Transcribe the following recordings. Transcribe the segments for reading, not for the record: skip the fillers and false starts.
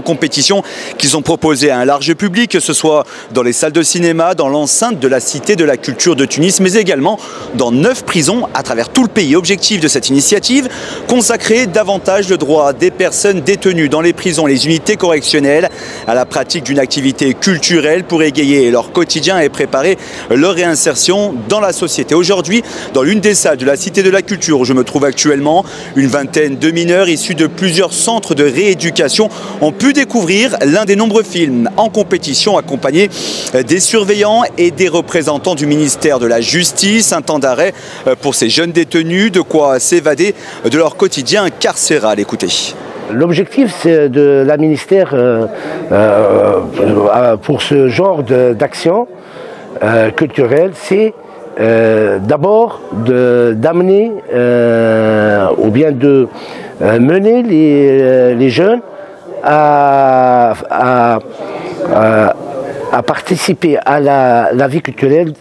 Compétitions qui sont proposées à un large public, que ce soit dans les salles de cinéma, dans l'enceinte de la Cité de la Culture de Tunis, mais également dans 9 prisons à travers tout le pays. Objectif de cette initiative, consacrer davantage le droit des personnes détenues dans les prisons, les unités correctionnelles, à la pratique d'une activité culturelle pour égayer leur quotidien et préparer leur réinsertion dans la société. Aujourd'hui, dans l'une des salles de la Cité de la Culture où je me trouve actuellement, une vingtaine de mineurs issus de plusieurs centres de rééducation ont pu découvrir l'un des nombreux films en compétition, accompagnés des surveillants et des représentants du ministère de la Justice. Un temps d'arrêt pour ces jeunes détenus, de quoi s'évader de leur quotidien carcéral. Écoutez. L'objectif de la ministère pour ce genre d'action culturelle, c'est d'abord d'amener ou bien de mener les jeunes à participer à la vie culturelle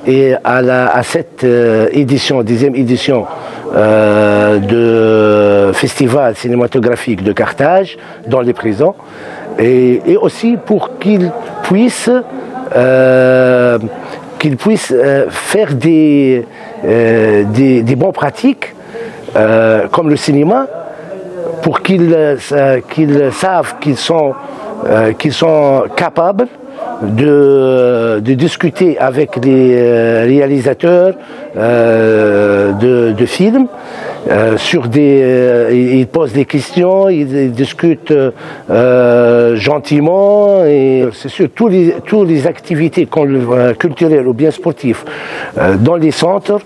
et à cette édition, 10e édition de festival cinématographique de Carthage dans les prisons, et aussi pour qu'ils puissent faire des bonnes pratiques comme le cinéma, pour qu'ils savent qu'ils sont capables de discuter avec les réalisateurs de films ils posent des questions, ils discutent gentiment, et c'est sûr toutes les activités culturelles ou bien sportives dans les centres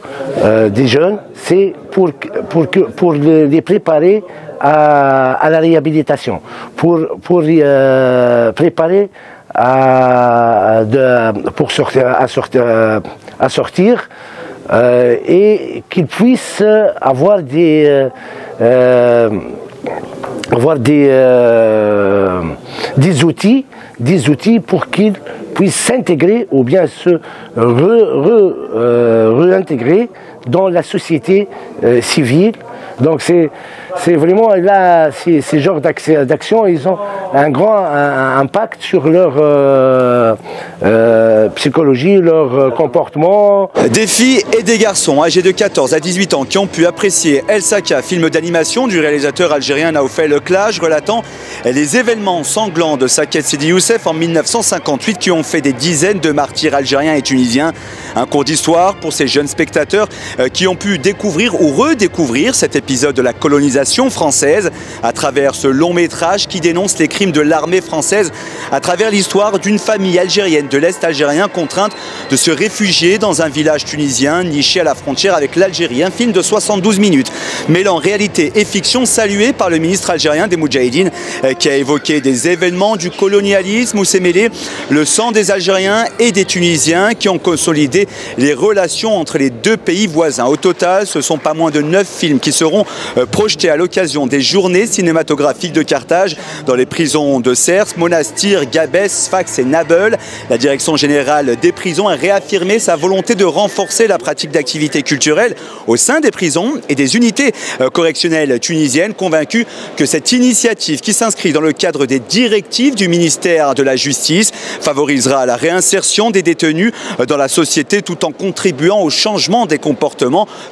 des jeunes, c'est pour les préparer à la réhabilitation, pour préparer à sortir et qu'ils puissent avoir des outils pour qu'ils puissent s'intégrer ou bien se réintégrer dans la société civile. Donc c'est vraiment là, ces genres d'actions, ils ont un grand impact sur leur psychologie, leur comportement. Des filles et des garçons âgés de 14 à 18 ans qui ont pu apprécier El Saka, film d'animation du réalisateur algérien Naoufel Klaj, relatant les événements sanglants de Saket Sidi Youssef en 1958 qui ont fait des dizaines de martyrs algériens et tunisiens. Un cours d'histoire pour ces jeunes spectateurs qui ont pu découvrir ou redécouvrir cet épisode de la colonisation française à travers ce long métrage qui dénonce les crimes de l'armée française à travers l'histoire d'une famille algérienne de l'Est algérien contrainte de se réfugier dans un village tunisien niché à la frontière avec l'Algérie. Un film de 72 minutes mêlant réalité et fiction, salué par le ministre algérien des Moudjahidines qui a évoqué des événements du colonialisme où s'est mêlé le sang des Algériens et des Tunisiens qui ont consolidé les relations entre les deux pays voisins. Au total, ce sont pas moins de 9 films qui seront projetés à l'occasion des journées cinématographiques de Carthage dans les prisons de Cers, Monastir, Gabès, Sfax et Nabeul. La direction générale des prisons a réaffirmé sa volonté de renforcer la pratique d'activités culturelles au sein des prisons et des unités correctionnelles tunisiennes, convaincue que cette initiative qui s'inscrit dans le cadre des directives du ministère de la Justice favorisera la réinsertion des détenus dans la société tout en contribuant au changement des comportements